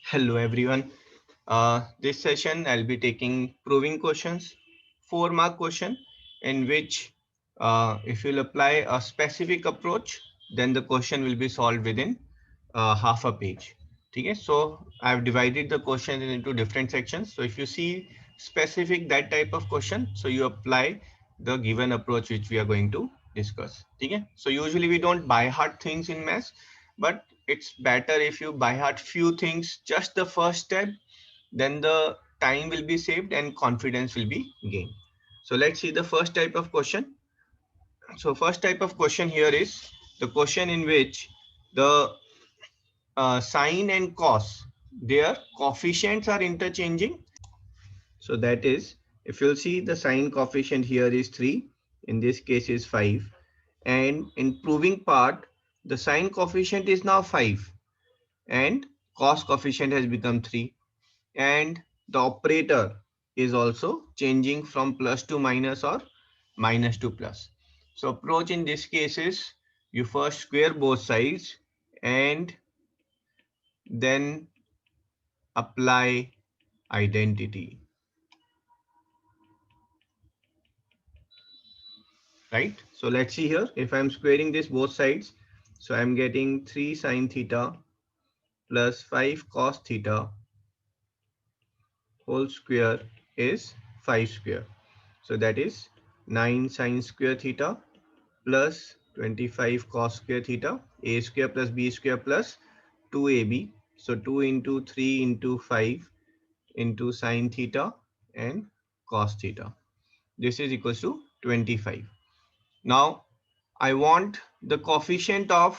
Hello everyone. This session I'll be taking proving questions, 4 mark question in which if you'll apply a specific approach, then the question will be solved within half a page. Okay, so I've divided the questions into different sections. So if you see specific that type of question, so you apply the given approach which we are going to discuss. Okay, so usually we don't buy heart things in maths, but it's better if you by heart few things, just the first step, then the time will be saved and confidence will be gained. So let's see the first type of question. So first type of question here is the question in which the sine and cos, their coefficients are interchanging. So that is, if you'll see the sine coefficient here is 3, in this case is 5, and in proving part the sine coefficient is now 5 and cos coefficient has become 3, and the operator is also changing from plus to minus or minus to plus. So approach in this case is you first square both sides and then apply identity, right? So let's see here, if I'm squaring this both sides, so I'm getting 3 sine theta plus 5 cos theta whole square is 5 square. So that is 9 sine square theta plus 25 cos square theta, a square plus b square plus 2ab. So 2 into 3 into 5 into sine theta and cos theta. This is equals to 25. Now I want the coefficient of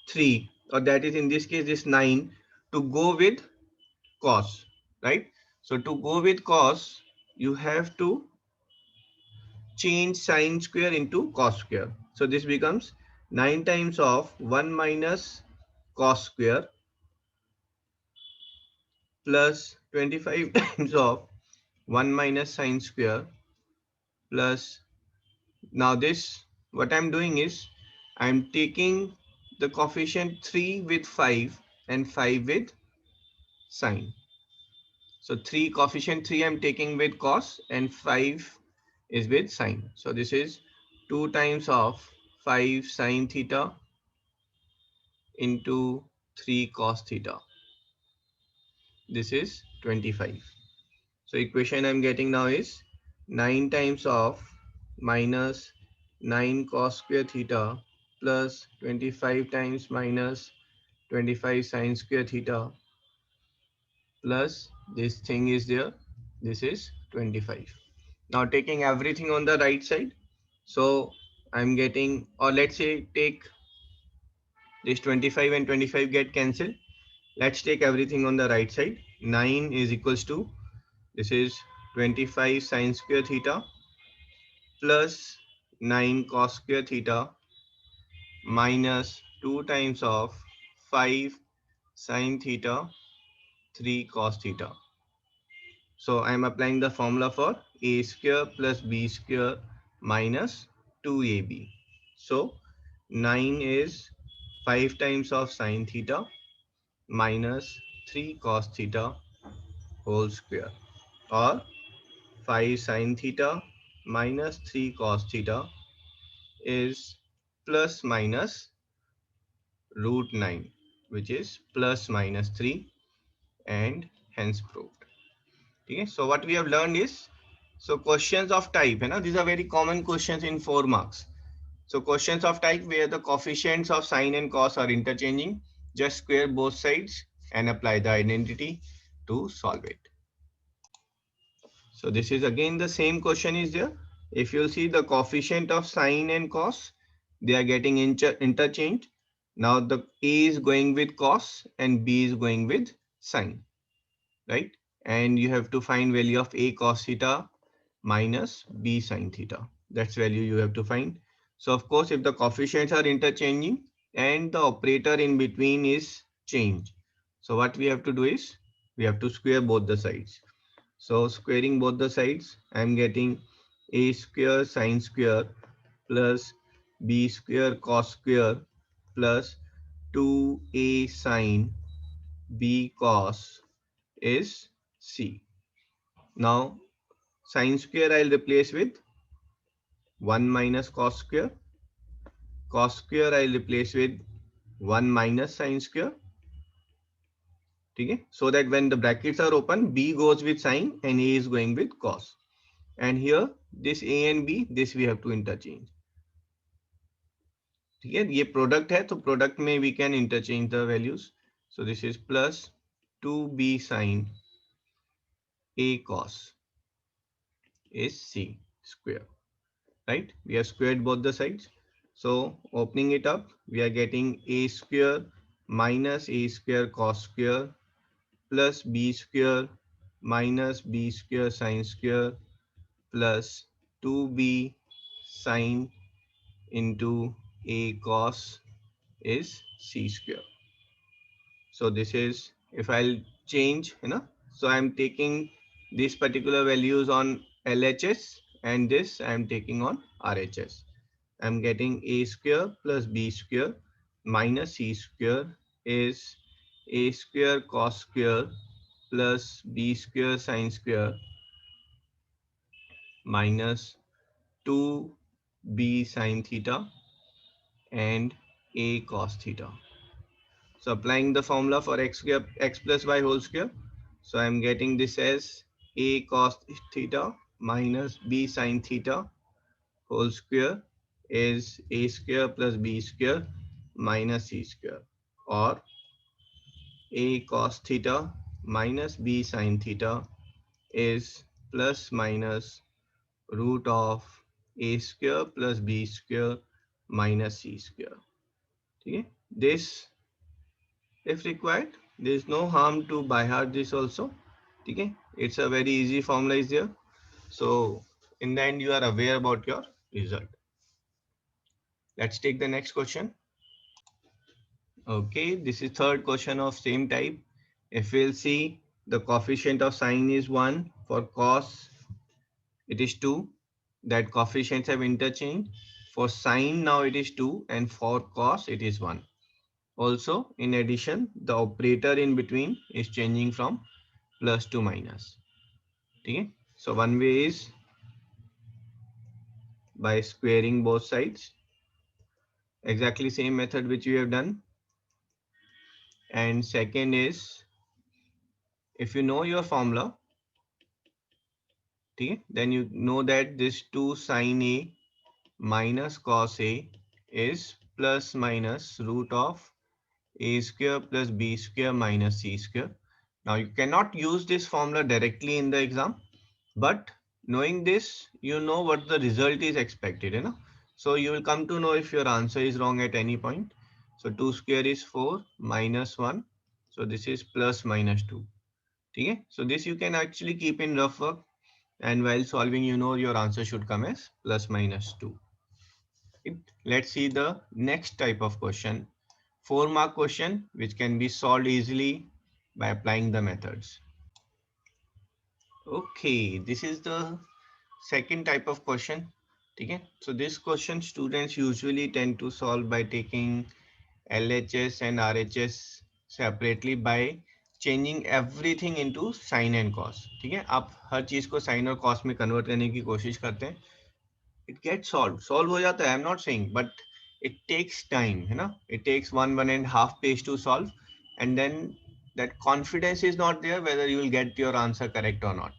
3, or that is in this case this 9, to go with cos, right? So to go with cos, you have to change sine square into cos square. So this becomes 9 times of 1 minus cos square plus 25 times of 1 minus sine square plus, now this, what I'm doing is I'm taking the coefficient 3 with 5 and 5 with sine. So 3 coefficient 3 I'm taking with cos and 5 is with sine. So this is 2 times of 5 sine theta into 3 cos theta. This is 25. So equation I'm getting now is 9 times of minus 9 cos square theta plus 25 times minus 25 sine square theta plus this thing is there. This is 25. Now taking everything on the right side. So I'm getting, or let's say take this 25 and 25 get cancelled. Let's take everything on the right side. 9 is equals to, this is 25 sine square theta plus 9 cos square theta minus 2 times of 5 sine theta 3 cos theta. So I am applying the formula for a square plus b square minus 2ab. So 9 is 5 times of sine theta minus 3 cos theta whole square, or 5 sine theta minus 3 cos theta is plus minus root 9, which is plus minus 3, and hence proved. Okay, so what we have learned is, so questions of type, these are very common questions in 4 marks. So questions of type where the coefficients of sine and cos are interchanging, just square both sides and apply the identity to solve it. So this is again the same question is there. If you see the coefficient of sine and cos, they are getting interchanged. Now the A is going with cos and B is going with sine, right? And you have to find value of A cos theta minus B sine theta. That's value you have to find. So of course, if the coefficients are interchanging and the operator in between is changed, so what we have to do is we have to square both the sides. So squaring both the sides, I am getting a square sine square plus b square cos square plus 2a sine B cos is C. Now sine square I'll replace with 1 minus cos square. Cos square I'll replace with 1 minus sine square. Okay? So that when the brackets are open, B goes with sine and A is going with cos. And here this A and B, this we have to interchange. ठीक है, ये product है तो product में we can interchange the values. So this is plus 2b sin a cos is c square, right? We have squared both the sides. So opening it up, we are getting a square minus a square cos square plus b square minus b square sin square plus 2b sin into a cos is c square. So this is, if I'll change, so I'm taking these particular values on LHS and this I'm taking on RHS. I'm getting a square plus b square minus c square is a square cos square plus b square sin square minus 2b sin theta and a cos theta. So applying the formula for x square, x plus y whole square. So I'm getting this as a cos theta minus b sin theta whole square is a square plus b square minus c square, or a cos theta minus b sin theta is plus minus root of a square plus b square minus c square. Okay? This, if required, there is no harm to by heart this also. Okay? It's a very easy formula is there. So in the end you are aware about your result. Let's take the next question. Okay, this is third question of same type. If we'll see, the coefficient of sine is 1, for cos it is 2. That coefficients have interchanged. For sine now it is 2 and for cos it is 1. Also, in addition, the operator in between is changing from plus to minus. Okay? So one way is by squaring both sides. Exactly same method which we have done. And second is, if you know your formula, okay, then you know that this 2 sin A minus cos A is plus minus root of a square plus b square minus c square. Now you cannot use this formula directly in the exam, but knowing this, you know what the result is expected, So you will come to know if your answer is wrong at any point. So 2 square is 4 minus 1. So this is plus minus 2. Okay? So this you can actually keep in rough work, and while solving, you know your answer should come as plus minus 2. Let's see the next type of question. 4-mark question which can be solved easily by applying the methods. Okay, this is the second type of question. Okay, so this question students usually tend to solve by taking LHS and RHS separately by changing everything into sin and cos. ठीक है, आप हर चीज को sin और cos में convert करने की कोशिश करते हैं. It gets solve हो जाता है. I'm not saying, but it takes time, it takes one and a half page to solve, and then that confidence is not there whether you will get your answer correct or not.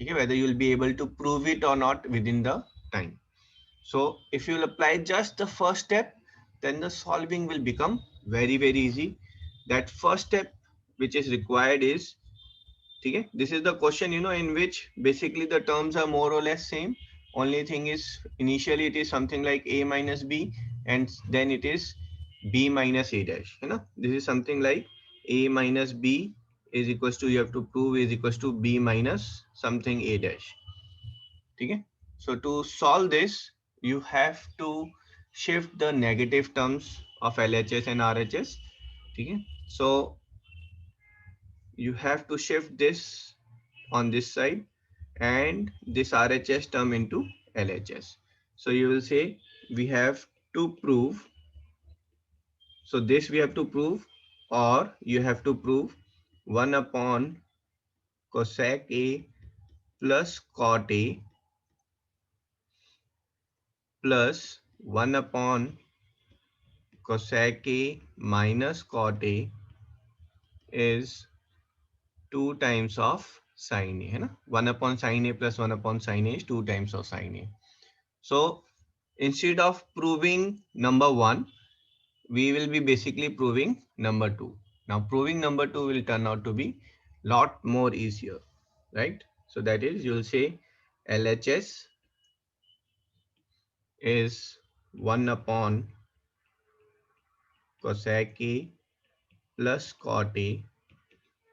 Okay, whether you will be able to prove it or not within the time. So if you will apply just the first step, then the solving will become very, very easy. That first step which is required is, okay, this is the question, in which basically the terms are more or less same. Only thing is initially it is something like a minus b, and then it is b minus a dash. This is something like a minus b is equals to, you have to prove, is equals to b minus something a dash. Okay? So to solve this, you have to shift the negative terms of LHS and RHS. Okay? So you have to shift this on this side and this RHS term into LHS. So you will say we have to prove. So this we have to prove, or you have to prove 1 upon cosec A plus cot A plus 1 upon cosec A minus cot A is 2 times of sin A, है ना? 1 upon sin A plus 1 upon sin A is 2 times of sin A. So instead of proving number 1, we will be basically proving number 2. Now proving number 2 will turn out to be lot more easier, right? So that is, you'll say LHS is 1 upon cosec A plus cot A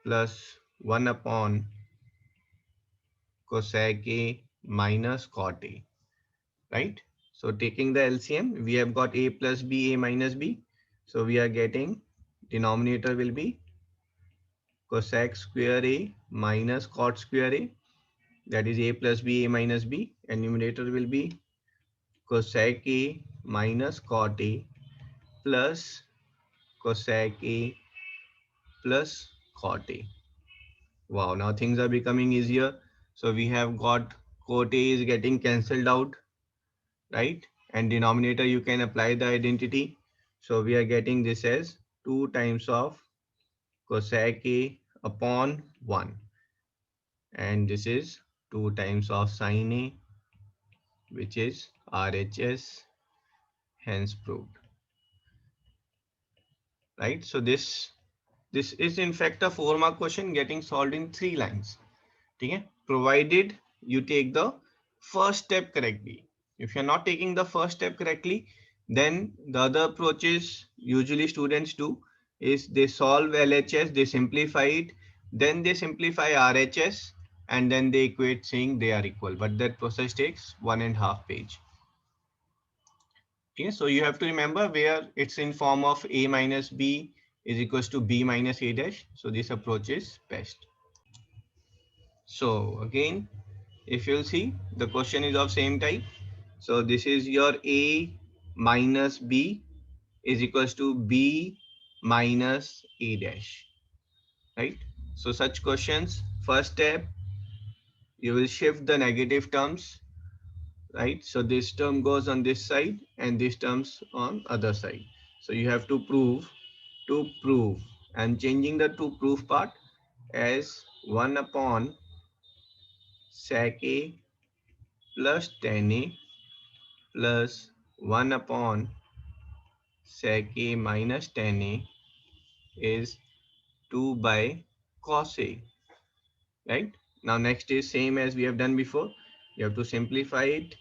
plus 1 upon cosec A minus cot A, right? So taking the LCM, we have got A plus B, A minus B. So we are getting denominator will be cosec square A minus cot square A, that is A plus B, A minus B, and numerator will be cosec A minus cot A plus cosec A plus cot A. Wow, now things are becoming easier. So we have got cot A is getting cancelled out, right? And denominator you can apply the identity. So we are getting this as 2 times of cosec A upon 1. And this is 2 times of sin A, which is RHS, hence proved, right? So this is in fact a 4-mark question getting solved in 3 lines. Okay? Provided you take the first step correctly. If you're not taking the first step correctly, then the other approaches usually students do is they solve LHS, they simplify it, then they simplify RHS, and then they equate saying they are equal. But that process takes 1.5 page. Okay, so you have to remember where it's in form of A minus B is equals to B minus A dash. So this approach is best. So again, if you'll see, the question is of same type. So this is your A minus B is equals to B minus A dash, right? So such questions, first step, you will shift the negative terms, right? So this term goes on this side and this terms on other side. So you have to prove, and changing the to prove part as 1 upon sec A plus tan A plus 1 upon sec A minus tan A is 2 by cos A, right? Now next is same as we have done before. You have to simplify it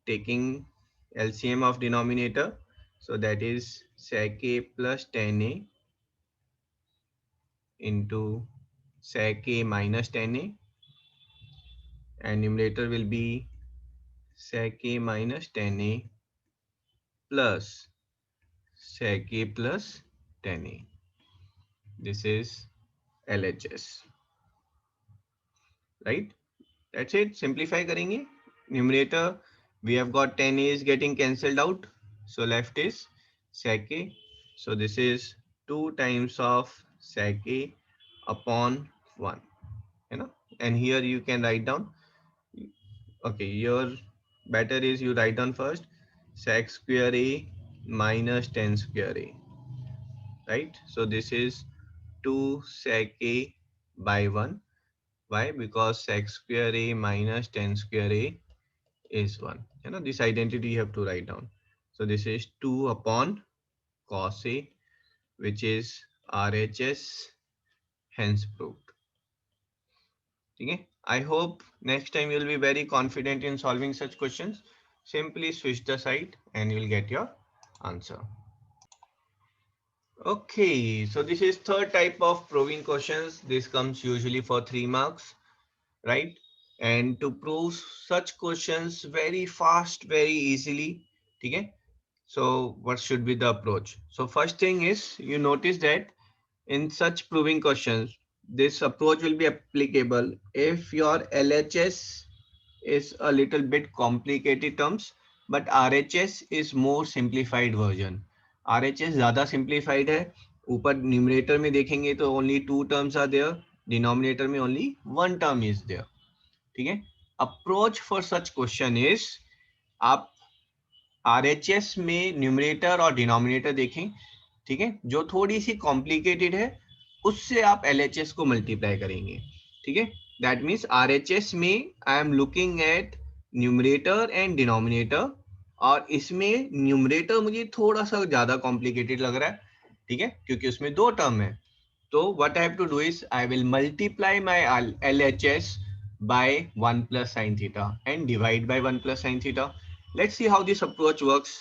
taking LCM of denominator. So that is sec A plus tan A into sec A minus tan A, and numerator will be sec A minus tan A plus sec A plus tan A. This is LHS, right? That's it. Simplify करेंगे. Numerator we have got tan A is getting cancelled out, so left is sec A. So this is 2 times of sec A upon 1, you know. And here you can write down. Okay, your better is you write down first sec square A minus tan square A, right? So this is 2 sec A by 1. Why? Because sec square A minus tan square A is 1. You know, this identity you have to write down. So this is 2 upon cos A, which is RHS, hence proved. Okay? I hope next time you'll be very confident in solving such questions. Simply switch the side and you'll get your answer. Okay, so this is third type of proving questions. This comes usually for 3 marks, right? And to prove such questions very fast, very easily, okay? So what should be the approach? So first thing is you notice that in such proving questions, this approach will be applicable if your LHS is a little bit complicated terms, but RHS is more simplified version. RHS ज़्यादा simplified है, ऊपर numerator में देखेंगे तो only 2 terms are there, denominator में only 1 term is there. ठीक है, approach for such question is, आप RHS में न्यूमरेटर और डिनोमिनेटर देखें, ठीक है, जो थोड़ी सी कॉम्प्लिकेटेड है उससे आप LHS को मल्टीप्लाई करेंगे। ठीक है, दैट मीन्स RHS में I am looking at numerator and denominator, और इसमें न्यूमरेटर मुझे थोड़ा सा ज्यादा कॉम्प्लिकेटेड लग रहा है, ठीक है, क्योंकि उसमें 2 टर्म है। तो what I have to do is I will multiply my LHS by 1 plus sin theta and divide by 1 plus sin theta. Let's see how this approach works.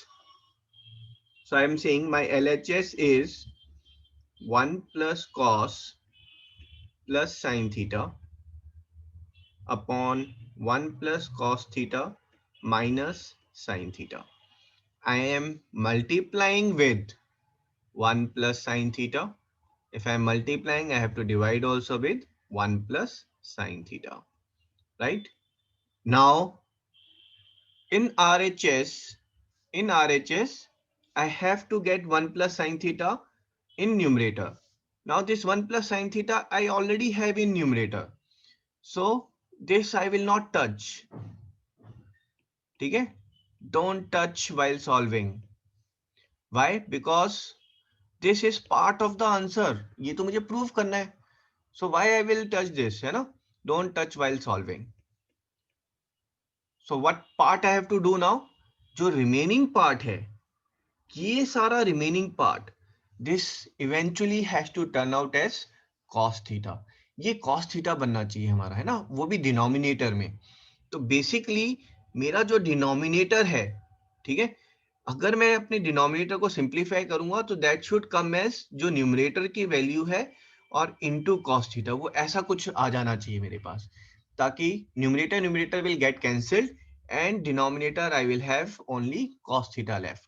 So I am saying my LHS is 1 plus cos plus sin theta upon 1 plus cos theta minus sin theta. I am multiplying with 1 plus sin theta. If I am multiplying, I have to divide also with 1 plus sin theta. Right? Now, in RHS, I have to get 1 plus sin theta in numerator. Now this 1 plus sin theta I already have in numerator. So this I will not touch. Okay? Don't touch while solving. Why? Because this is part of the answer. ये तो मुझे prove करना है. So why I will touch this? है ना? Don't touch while solving. So what part I have to do now? जो remaining part है, ये सारा remaining part, this eventually has to turn out as cos theta. ये cos theta बनना चाहिए हमारा, है ना, वो भी डिनोमिनेटर में. तो बेसिकली मेरा जो डिनोमिनेटर है, ठीक है, अगर मैं अपने डिनोमिनेटर को सिंप्लीफाई करूंगा तो दैट शुड कम एज जो न्यूमरेटर की वैल्यू है और इनटू cos थीटा, वो ऐसा कुछ आ जाना चाहिए मेरे पास, ताकि numerator will get cancelled and denominator I will have only cos theta left.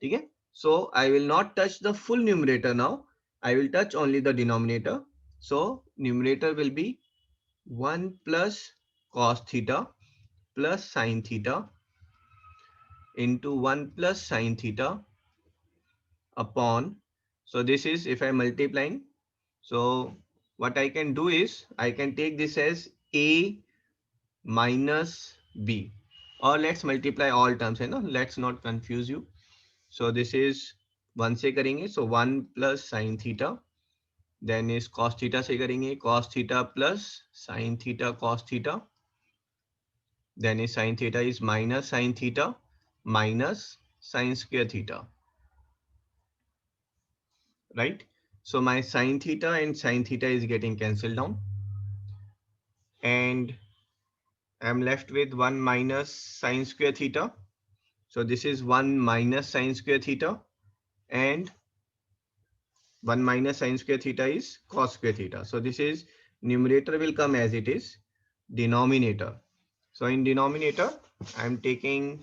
ठीक है, so I will not touch the full numerator now. I will touch only the denominator. So numerator will be 1 plus cos theta plus sin theta into 1 plus sin theta upon, so this is if I am multiplying, so what I can do is I can take this as a minus b, or let's multiply all terms, है ना, let's not confuse you. So this is 1 से करेंगे, so 1 plus sin theta, then is cos theta से करेंगे, cos theta plus sin theta cos theta, then is sin theta is minus sin theta minus sin square theta, right? So my sin theta and sin theta is getting cancelled down, and I'm left with 1 minus sin square theta. So this is 1 minus sin square theta, and 1 minus sin square theta is cos square theta. So this is numerator will come as it is, denominator. So in denominator, I'm taking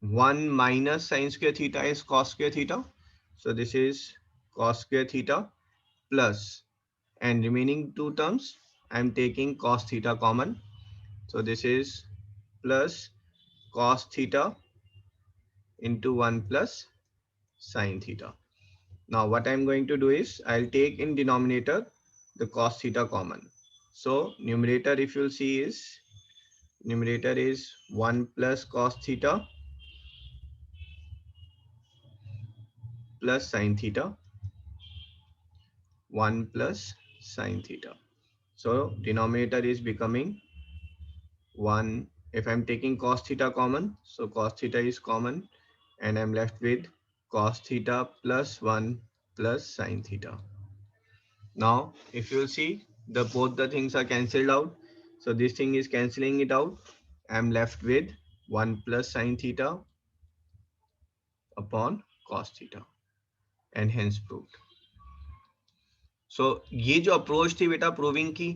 1 minus sin square theta is cos square theta. So this is cos square theta plus, and remaining 2 terms, I'm taking cos theta common. So this is plus cos theta into 1 plus sin theta. Now what I'm going to do is I'll take in denominator the cos theta common. So numerator, if you'll see, is numerator is 1 plus cos theta plus sin theta, 1 plus sin theta. So denominator is becoming 1. If I'm taking cos theta common, so cos theta is common, and I'm left with cos theta plus 1 plus sin theta. Now if you'll see, the both the things are cancelled out. So this thing is cancelling it out. I'm left with 1 plus sin theta upon cos theta, and hence proved. So ये जो approach थी बेटा proving की,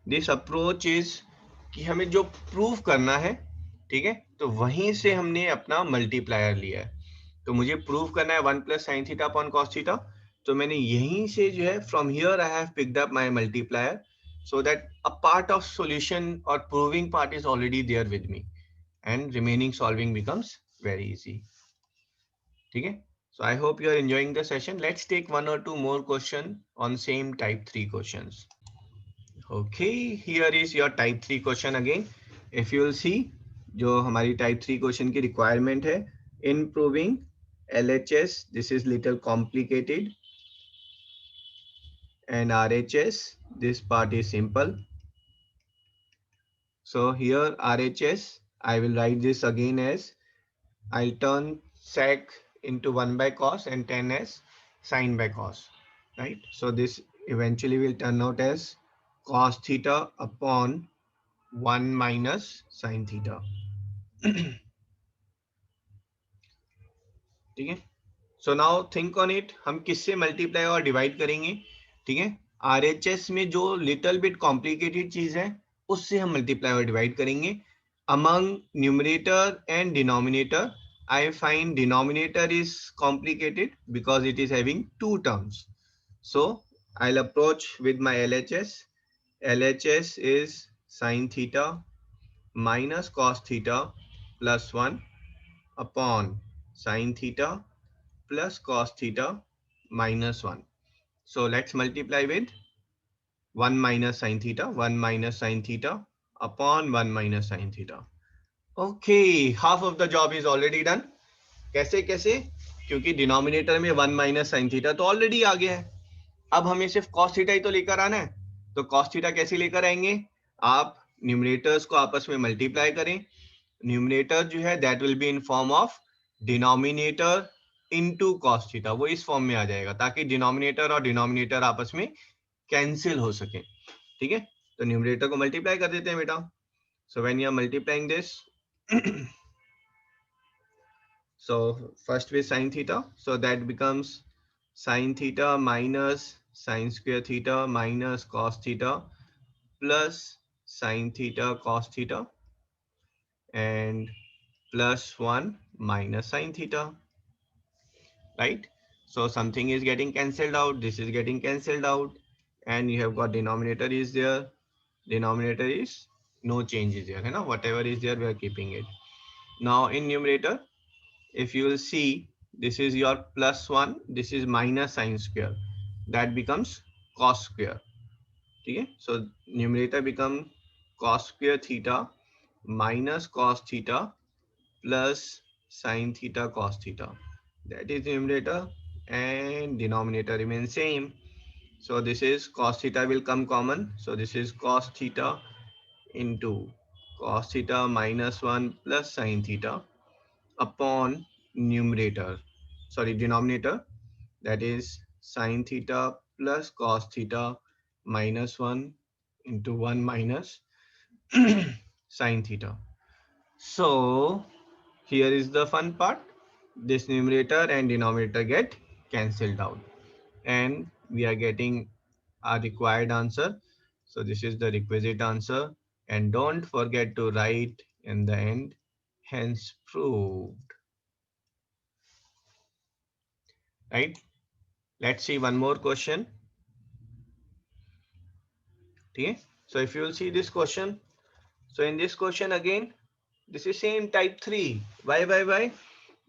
this approach is कि हमें जो prove करना है, ठीक है, तो वहीं से हमने अपना मल्टीप्लायर लिया है. तो मुझे प्रूव करना है 1 plus sine theta upon cos theta, तो मैंने यहीं से जो है from here I have picked up my multiplier, so that a part of solution or proving part is already there with me, and remaining solving becomes very easy. ठीक है, So I hope you are enjoying the session. Let's take one or two more question on same type 3 questions. Okay, here is your type 3 question again. If you will see, जो हमारी type 3 question की requirement है, in proving LHS, this is little complicated, and RHS, this part is simple. So here RHS, I will write this again as, I'll turn sec into 1 by cos and 10 as sin by cos, right? So this eventually will turn out as cos theta upon 1 minus sin theta. ठीक है, so now think on it, हम किससे multiply और divide करेंगे? ठीक है, RHS में जो लिटिल बिट कॉम्प्लिकेटेड चीज है उससे हम मल्टीप्लाई और डिवाइड करेंगे. Among numerator and denominator, I find denominator is complicated because it is having two terms. So I'll approach with my LHS. LHS is sin theta minus cos theta plus 1 upon sin theta plus cos theta minus 1. So let's multiply with 1 minus sin theta, 1 minus sin theta upon 1 minus sin theta. Okay, half of the job is already done. कैसे कैसे? क्योंकि denominator में 1 minus sine theta तो already आ गया है. अब हमें सिर्फ कॉस थीटा ही तो लेकर आना है. तो कॉस थीटा कैसे लेकर आएंगे? आप न्यूमरेटर्स को आपस में मल्टीप्लाई करें. न्यूमरेटर जो है that will be in form of denominator into cos theta. वो इस फॉर्म में आ जाएगा ताकि डिनोमिनेटर और डिनोमिनेटर आपस में कैंसिल हो सके. ठीक है, तो न्यूमरेटर को मल्टीप्लाई कर देते हैं बेटा. So when you are multiplying this, so first with sin theta, so that becomes sin theta minus sin square theta minus cos theta plus sin theta cos theta and plus 1 minus sin theta, right? So something is getting cancelled out, this is getting cancelled out, and you have got denominator is there, denominator is no change is there, you know, whatever is there we are keeping it. Now in numerator, if you will see, this is your plus 1, this is minus sin square, that becomes cos square. Okay, so numerator become cos square theta minus cos theta plus sin theta cos theta. That is numerator, and denominator remains same. So this is cos theta will come common. So this is cos theta into cos theta minus 1 plus sin theta upon numerator, sorry, denominator, that is sin theta plus cos theta minus 1 into 1 minus sin theta. So here is the fun part, this numerator and denominator get cancelled out and we are getting our required answer. So this is the requisite answer, and don't forget to write in the end, hence proved. Right? Let's see one more question. Okay, so if you will see this question, so in this question again, this is same type 3. Why?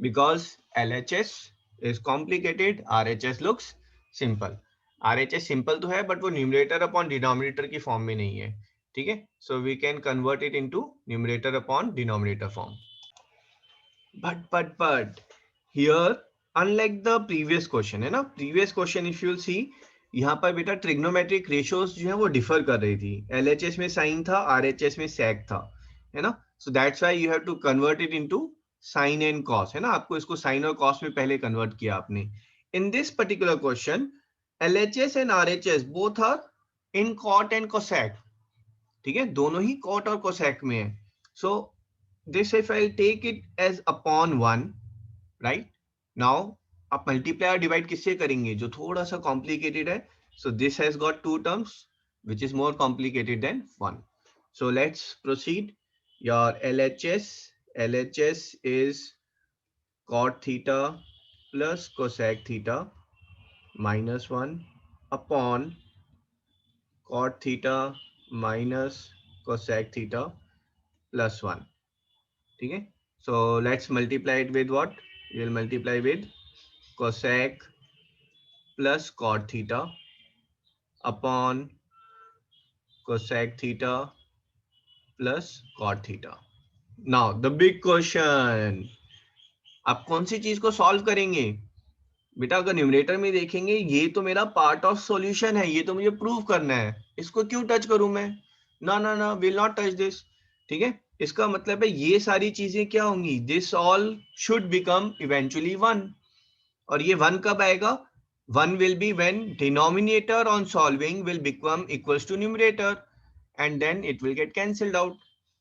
Because LHS is complicated, RHS looks simple. RHS simple तो है but वो numerator upon denominator की form में नहीं है. ठीक है, so we can convert it into numerator upon denominator form. But here, unlike the previous question, है ना, previous question if you will see, यहाँ पर बेटा ट्रिग्नोमेट्रिक रेशियोज जो है वो डिफर कर रही थी. LHS में साइन था, RHS में सेक था, है ना. So that's why you have to convert it into sine and cos, है ना. आपको इसको साइन और कॉस में पहले कन्वर्ट किया आपने. In this particular question LHS and RHS both are in cot and cosec. ठीक है, दोनों ही कॉट और कोसेक में है. So this if I take it as upon 1, right. Now आप मल्टीप्लाई और डिवाइड किससे करेंगे? जो थोड़ा सा कॉम्प्लिकेटेड है. So this has got two terms which is more complicated than 1. So let's proceed. Your LHS is cot theta plus cosec theta minus 1 upon cot theta minus cosec theta plus 1. ठीक है, so let's multiply it with what? We will multiply with cosec plus cot theta upon cosec theta plus cot theta. Now the big question, आप कौन सी चीज को solve करेंगे बेटा? अगर numerator में देखेंगे, ये तो मेरा पार्ट ऑफ सॉल्यूशन है, ये तो मुझे प्रूव करना है, इसको क्यों टच करूं मैं? ना ना ना, विल नॉट टच दिस। ठीक है, इसका मतलब है ये सारी चीजें क्या होंगी, this all should become eventually one. और ये वन कब आएगा? One will be when denominator on solving will become equals to numerator and then it will get cancelled out.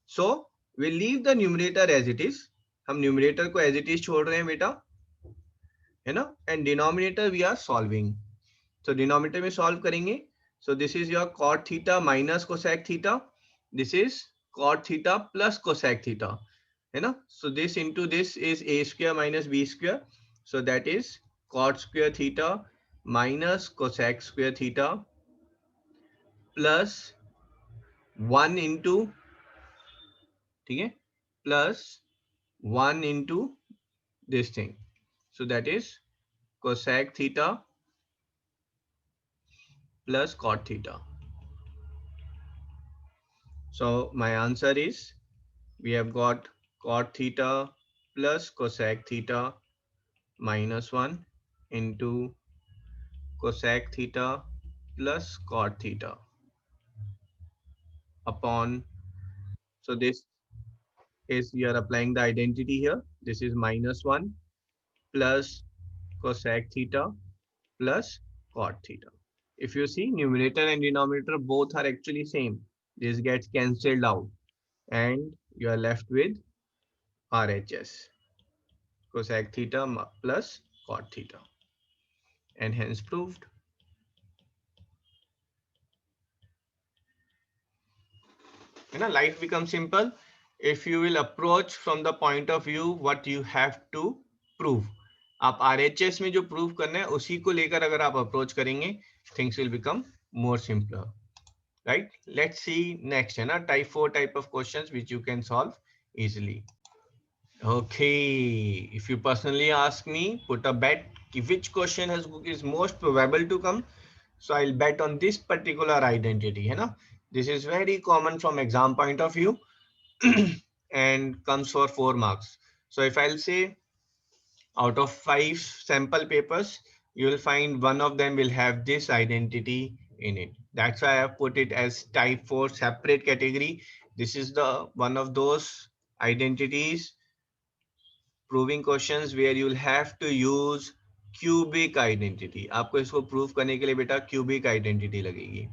So we'll leave the numerator as it is. हम numerator को as it is छोड़ रहे हैं बेटा, है ना? And denominator we are solving. तो denominator में सॉल्व करेंगे। So this is your cot theta minus cosec theta, this is cot theta plus cosec theta, है ना? So this into this is a square minus b square, so that is cot square theta minus cosec square theta plus 1 into, ठीक है, plus 1 into this thing, so that is cosec theta plus cot theta. So my answer is, we have got cot theta plus cosec theta minus 1 into cosec theta plus cot theta upon, so this is, we are applying the identity here, this is minus 1 plus cosec theta plus cot theta. If you see, numerator and denominator both are actually same. This gets cancelled out and you are left with RHS, cosec theta plus cot theta, and hence proved. You know, life becomes simple if you will approach from the point of view what you have to prove. आप RHS में जो prove करना है उसी को लेकर अगर आप अप्रोच करेंगे, things will become more simpler. Right? Let's see next, है ना, type 4 type of questions which you can solve easily. Okay, if you personally ask me, put a bet which question is most probable to come, so I'll bet on this particular identity, है ना? This is very common from exam point of view and comes for 4 marks. So if I'll say out of 5 sample papers, you will find one of them will have this identity in it. That's why I have put it as type 4 separate category. This is the one of those identities proving questions where you will have to use cubic identity. आपको इसको prove करने के लिए बेटा cubic identity लगेगी,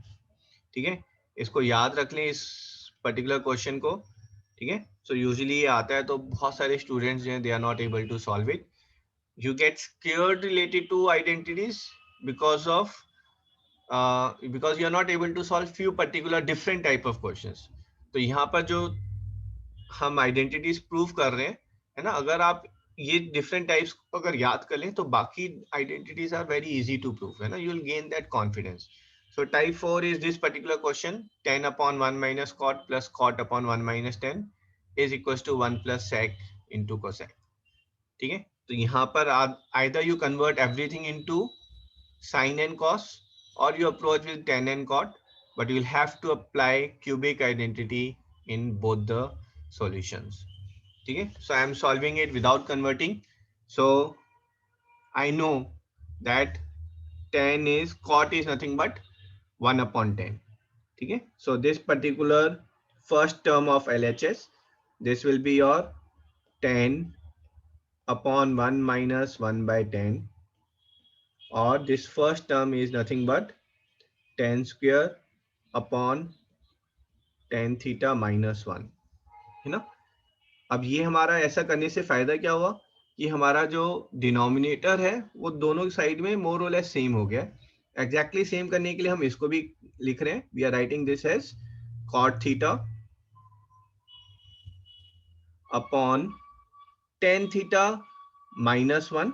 ठीक है? इसको याद रख लें इस पर्टिकुलर क्वेश्चन को, ठीक है? सो यूजुअली ये आता है तो बहुत सारे स्टूडेंट्स जो हैं they are not able to solve it. You get scared related to identities because of because you are not able to solve few particular different type of questions. तो यहाँ पर जो हम आइडेंटिटीज प्रूव कर रहे हैं, है ना, अगर आप ये डिफरेंट टाइप्स को अगर याद कर लें तो बाकी identities are very easy to prove, है ना, you will gain that confidence. So type 4 is this particular question, 10 upon 1 minus cot plus cot upon 1 minus 10 is equals to 1 plus sec into cosec. ठीक है, तो यहाँ पर either you convert everything into sin and cos or you approach with tan and cot, but you will have to apply cubic identity in both the solutions. ठीक है, so I am solving it without converting. So I know that tan is, cot is nothing but 1 upon 10. ठीक है, so this particular first term of LHS, this will be your 10 upon 1 minus 1 by 10, or this first term is nothing but 10 square upon 10 theta minus 1, है ना? अब ये हमारा ऐसा करने से फायदा क्या हुआ कि हमारा जो डिनोमिनेटर है वो दोनों साइड में मोर और लेस सेम हो गया. एग्जैक्टली सेम करने के लिए हम इसको भी लिख रहे हैं, we are writing this as cot theta upon tan theta minus 1.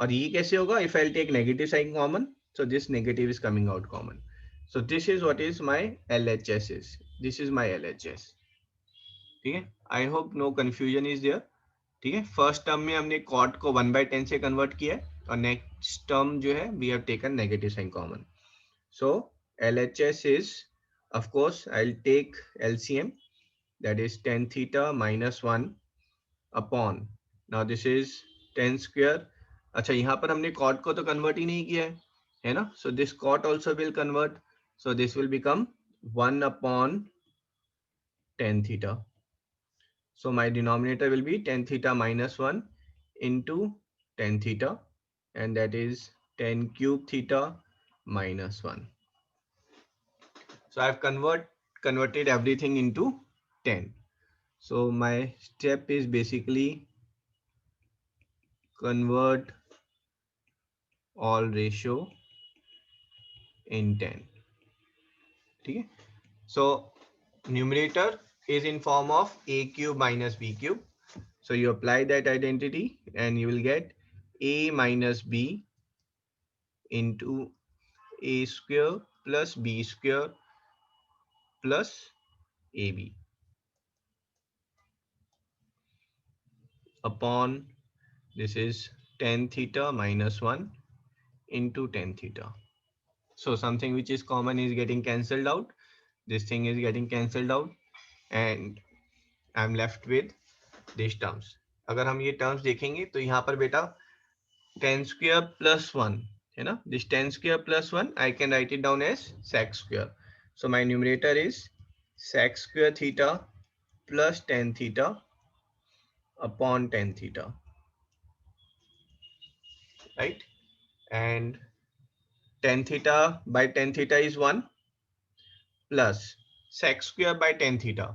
और ये कैसे होगा? If I take negative sign common, so this negative is coming out common. So this is what is my LHS is. This is my LHS. ठीक है, I hope no confusion is there. ठीक है, first term में हमने cot को 1/10 से convert किया है और नेक्स्ट टर्म जो है we have taken negative sign common. So LHS is, of course, I'll take LCM, that is tan theta minus 1 upon, now this is tan square. अच्छा, यहाँ पर हमने cot को तो convert ही नहीं किया है ना? So this cot also will convert, so this will become 1 upon tan theta. So my denominator will be tan theta minus 1 into tan theta, and that is tan cube theta minus 1. So I've converted everything into 10. So my step is basically convert all ratio in 10. Okay. So numerator is in form of a cube minus b cube. So you apply that identity and you will get a minus b into a square plus b square plus ab upon, this is tan theta minus 1 into tan theta. So something which is common is getting cancelled out. This thing is getting cancelled out and I'm left with these terms. अगर हम ये terms देखेंगे तो यहाँ पर बेटा tan square plus 1 है ना, this tan square plus 1 I can write it down as sec square. So my numerator is sec square theta plus tan theta upon tan theta, right? And tan theta by tan theta is 1 plus sec square by tan theta.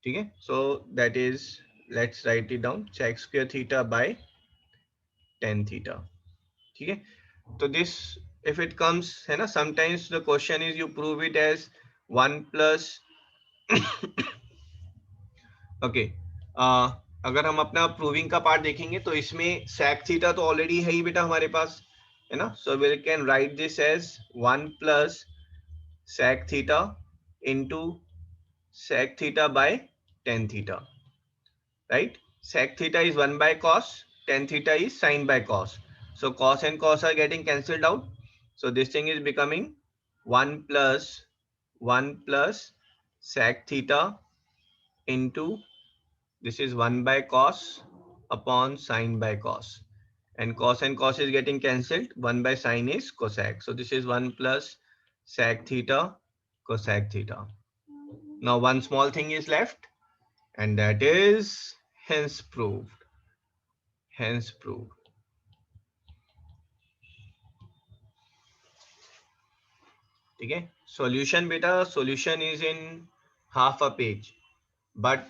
ठीक है, so that is, let's write it down, sec square theta by tan theta. ठीक है, तो this, if it comes है ना, sometimes the question is you prove it as 1 plus okay, अगर हम अपना प्रूविंग का पार्ट देखेंगे तो इसमें sec थीटा तो ऑलरेडी है ही बेटा हमारे पास, है ना. So we can write this as 1 plus sec theta into sec theta by tan theta, right? Sec theta is 1 by cos, tan theta is sin by cos. So cos and cos are getting cancelled out. So this thing is becoming 1 plus sec theta into, this is 1 by cos upon sin by cos. And cos is getting cancelled. 1 by sin is cosec. So this is 1 plus sec theta cosec theta. Now one small thing is left, and that is hence proved. Hence proved. ठीक है, solution बेटा, solution is in half a page, but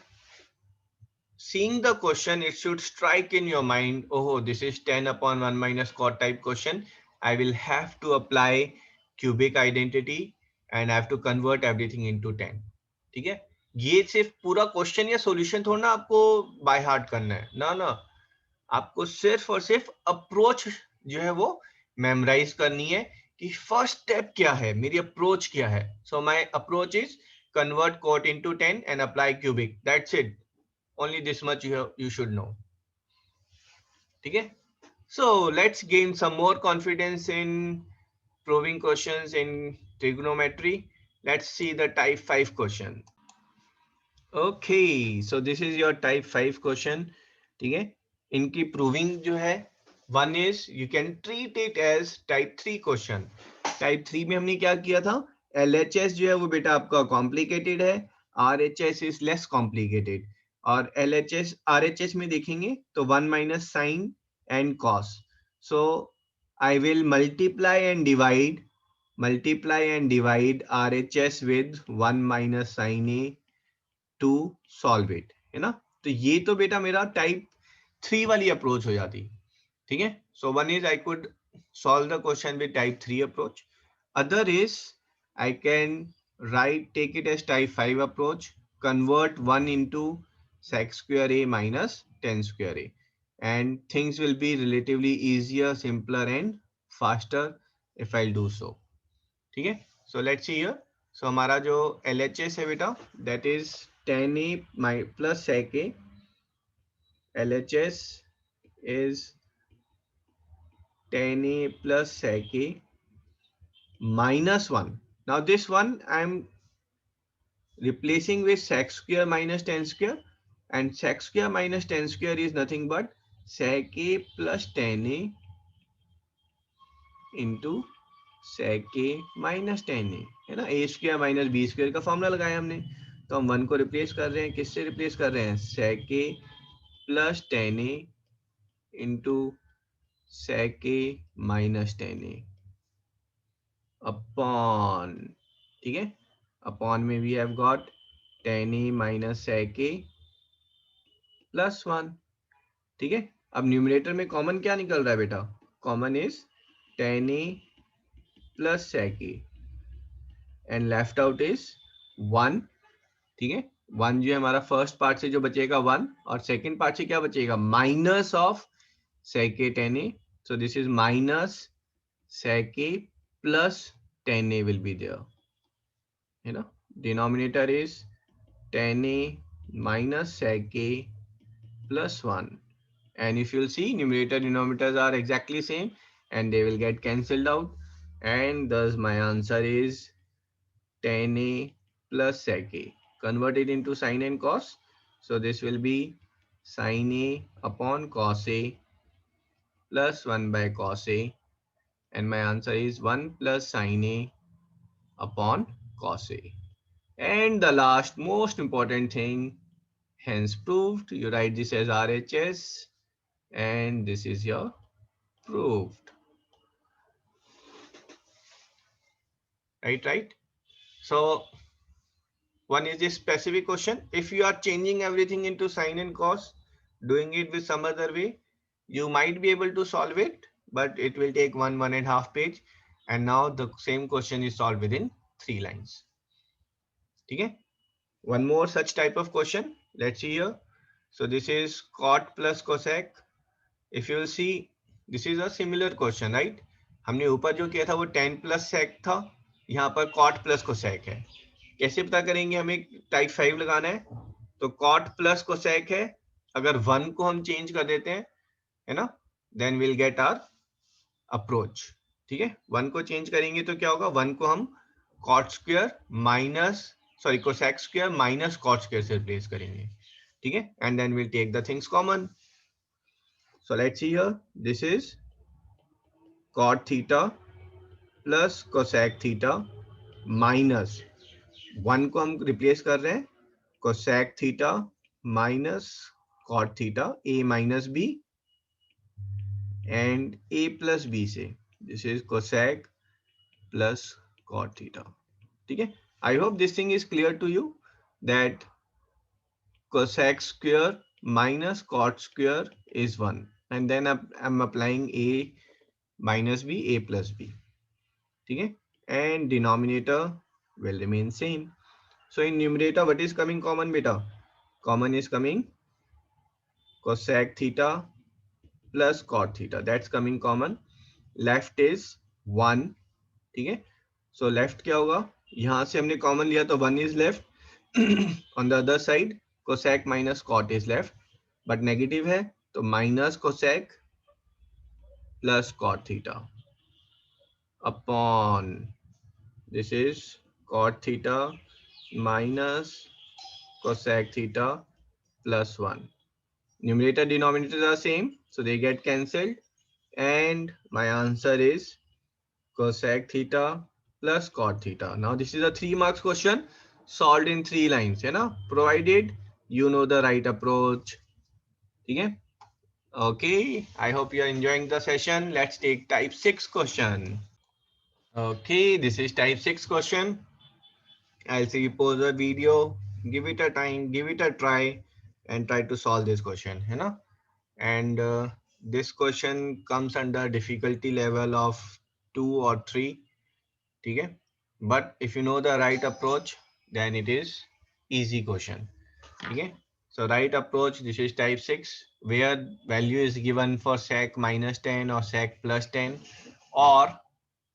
seeing the question, it should strike in your mind, oh, this is 10 upon 1 minus cot type question. I will have to apply cubic identity and I have to convert everything into 10. ठीक है, ये सिर्फ पूरा question या solution थोड़ा ना आपको by heart करना है ना, आपको सिर्फ और सिर्फ अप्रोच जो है वो मेमोराइज करनी है कि फर्स्ट स्टेप क्या है, मेरी अप्रोच क्या है. So my approach is convert cot into 10 and apply cubic. That's it. Only this much you should know. ठीक है, so let's gain some more confidence in proving questions in trigonometry. Let's see the type 5 question. Okay, so this is your type 5 question. ठीक है, इनकी proving जो है, one is you can treat it as type 3 question. Type 3 में हमने क्या किया था, LHS जो है वो बेटा आपका कॉम्प्लिकेटेड है, RHS इज लेस कॉम्प्लिकेटेड. और LHS RHS में देखेंगे तो 1 minus sine and cos. So I will multiply and divide RHS with 1 minus sin A to solve it, है ना. तो ये तो बेटा मेरा टाइप 3 वाली अप्रोच हो जाती. ठीक है, so one is I could solve the question with type 3 approach. Other is I can take it as type 5 approach, convert 1 into sec square A minus tan square A, and things will be relatively easier, simpler and faster if I'll do so. ठीक है, so let's see here. So हमारा जो LHS है बेटा, that is tan A plus sec A. LHS is tan a plus sec a minus 1. Now this one I'm replacing with sec square minus tan square, and sec square minus tan square is nothing but sec a plus tan a into sec a minus ten a, है ना, a square minus b square का formula लगाया हमने, तो हम one को replace कर रहे हैं, किससे रिप्लेस कर रहे हैं, sec a plus tan a into sec a minus ten a upon, ठीक है, अपॉन में we have got tan a minus sec a plus 1, ठीक है। अब न्यूमरेटर में कॉमन क्या निकल रहा है बेटा, common is tan a plus sec a and left out is 1, ठीक है। 1 जो है हमारा फर्स्ट पार्ट से जो बचेगा 1, और सेकेंड पार्ट से क्या बचेगा, minus of sec a tan a, so this is minus sec a plus tan a will be there, है ना, denominator is tan a minus sec a plus 1, and if you'll see numerator denominators are exactly same and they will get cancelled out, and thus my answer is tan a plus sec a. Convert it into sin and cos, so this will be sin a upon cos a plus 1 by cos a, and my answer is 1 plus sin a upon cos a. And the last most important thing, hence proved, you write this as RHS and this is your proved, right. So one is this specific question. If you are changing everything into sin and cos, doing it with some other way, you might be able to solve it, but it will take 1.5 page, and now the same question is solved within 3 lines. Okay, one more such type of question, let's see here. So this is cot plus cosec. If you will see, this is a similar question, right? हमने ऊपर जो किया था वो tan plus sec था, यहाँ पर cot plus cosec है। कैसे पता करेंगे, हमें टाइप 5 लगाना है, तो cot plus cosec है, अगर 1 को हम चेंज कर देते हैं, है ना, then will get our approach, ठीक है। 1 को चेंज करेंगे तो क्या होगा, 1 को हम cot square minus cosec square minus cot square से रिप्लेस करेंगे, ठीक है, and then will take the things common. So let's see here, this is cot theta plus cosec theta minus 1 को हम रिप्लेस कर रहे हैं cosec theta minus cot theta a minus b and a plus b से, this is cosec plus cot theta, ठीक है. I hope this thing is clear to you that cosec square minus cot square is 1, and then I'm applying a minus b, a plus b, ठीक है, and denominator will remain same. So in numerator what is coming common beta, common is coming cosec theta plus cot theta, that's coming common. Left is 1, ठीक है. So left क्या होगा, यहाँ से हमने common लिया तो 1 is left. On the other side cosec minus cot is left, but negative है तो minus cosec plus cot theta upon, this is cot theta minus cosec theta plus 1. Numerator denominators are same, so they get cancelled, and my answer is cosec theta plus cot theta. Now this is a 3 marks question solved in 3 lines, है ना, provided you know the right approach, ठीक है. Okay, I hope you are enjoying the session. Let's take type 6 question. Okay, this is type 6 question. I'll say you pause the video, give it a time, give it a try, and try to solve this question, है ना. And this question comes under difficulty level of 2 or 3, ठीक है. But if you know the right approach, then it is easy question, ठीक है. So right approach, this is type 6, where value is given for sec minus 10 or sec plus 10, or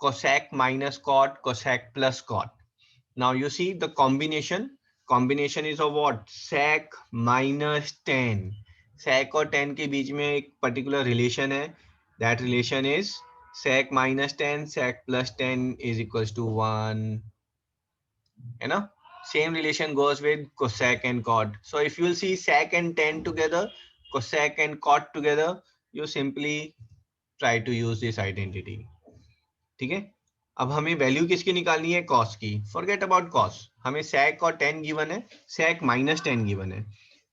cosec minus cot, cosec plus cot. Now you see the combination is of what, sec minus 10. sec और 10 के बीच में एक particular relation है, that relation is sec minus 10 sec plus 10 is equals to 1. You know, same relation goes with cosec and cot. So if you'll see sec and 10 together, cosec and cot together, you simply try to use this identity. ठीक है, अब हमें value किसकी निकालनी है, cos की. Forget about cos, हमें sec और 10 गिवन है, sec minus 10 गिवन है.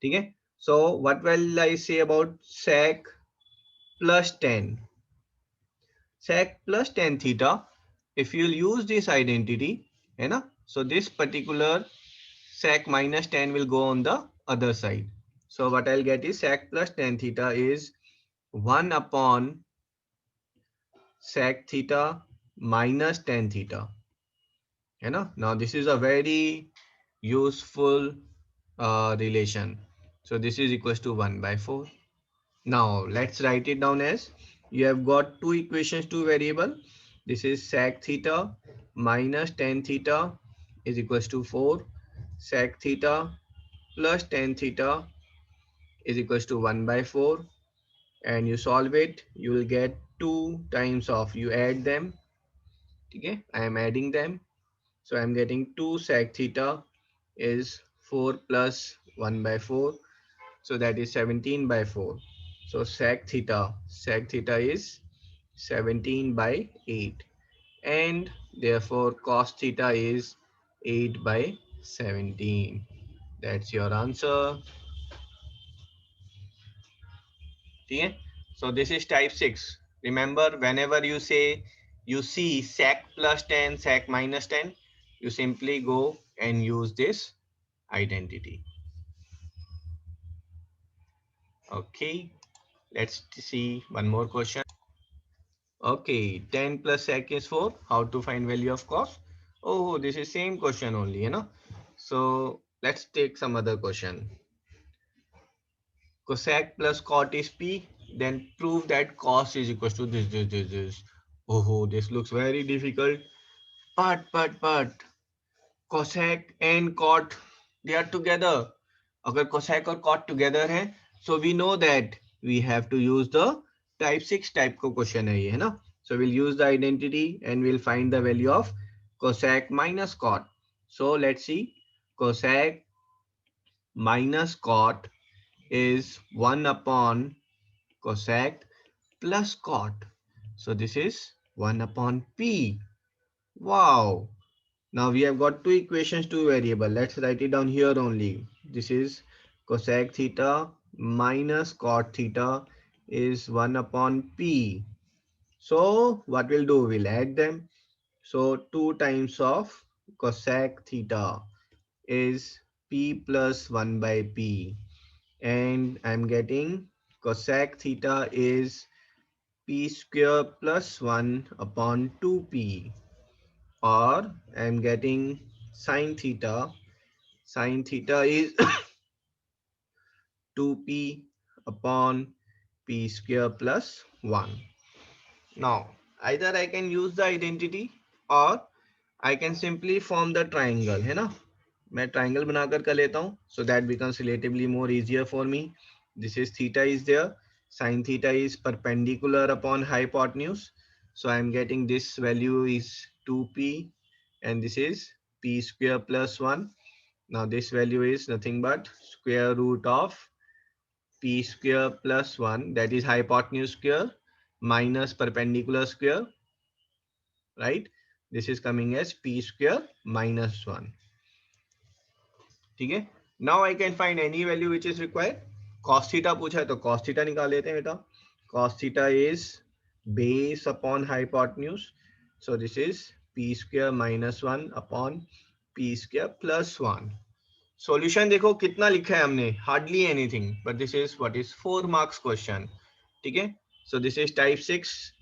ठीक है, so what will I say about sec plus 10? Sec plus 10 theta, if you'll use this identity, है ना, so this particular sec minus 10 will go on the other side. So what I'll get is sec plus 10 theta is 1 upon sec theta minus 10 theta. You know, now this is a very useful relation. So this is equals to 1 by 4. Now let's write it down as, you have got two equations, two variable. This is sec theta minus 10 theta is equals to 4. Sec theta plus 10 theta is equals to 1 by 4. And you solve it, you will get 2 times of, you add them. Okay, I am adding them. So I am getting 2 sec theta is 4 plus 1 by 4. So that is 17 by 4. So sec theta is 17 by 8. And therefore cos theta is 8 by 17. That's your answer. Okay? So this is type 6. Remember, whenever you say you see sec plus 10, sec minus 10, you simply go and use this identity. Okay, let's see one more question. Okay, 10 plus sec is 4. How to find value of cos? Oh, this is same question only, you know. So let's take some other question. Cosec plus cot is p. Then prove that cos is equals to this. Oh, this looks very difficult. But cosec and cot, they are together. अगर cosec और cot together हैं, so we know that we have to use the type 6 type का question है ये, है ना. So we'll use the identity and we'll find the value of cosec minus cot. So let's see, cosec minus cot is 1 upon cosec plus cot. So this is 1 upon p. Wow. Now we have got two equations, two variable. Let's write it down here only. This is cosec theta minus cot theta is 1 upon p. So what we'll do, we'll add them. So 2 times of cosec theta is p plus 1 by p. And I'm getting cosec theta is p square plus 1 upon 2p. Or I'm getting sine theta is 2p upon p square plus 1. Now either I can use the identity or I can simply form the triangle, है ना. मैं triangle बनाकर कर लेता हूँ, so that becomes relatively more easier for me. This is theta is there, sine theta is perpendicular upon hypotenuse, so I'm getting this value is 2p and this is p square plus 1. Now this value is nothing but square root of p square plus 1, that is hypotenuse square minus perpendicular square, right? This is coming as p square minus 1. Okay, now I can find any value which is required. Cos theta पूछा है तो cos theta निकाल लेते हैं बेटा. Cos theta is base upon hypotenuse, so this is p square minus 1 upon p square plus 1. Solution देखो कितना लिखा है हमने, hardly anything, but this is what is 4 marks question. ठीक है, so this is type 6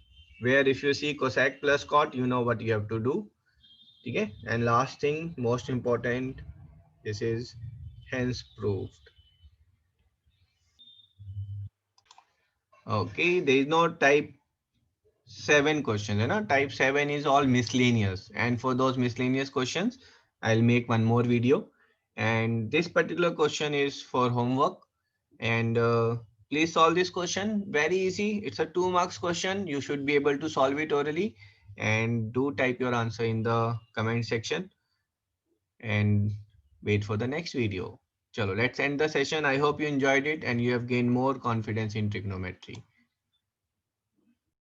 where if you see cosec plus cot, you know what you have to do. ठीक है, and last thing, most important, this is hence proved. Okay, there is no type 7 question, है ना. Type 7 is all miscellaneous, and for those miscellaneous questions I'll make one more video, and this particular question is for homework. And Please solve this question. Very easy. It's a 2 marks question. You should be able to solve it orally. And do type your answer in the comment section and wait for the next video. Chalo, let's end the session. I hope you enjoyed it and you have gained more confidence in trigonometry.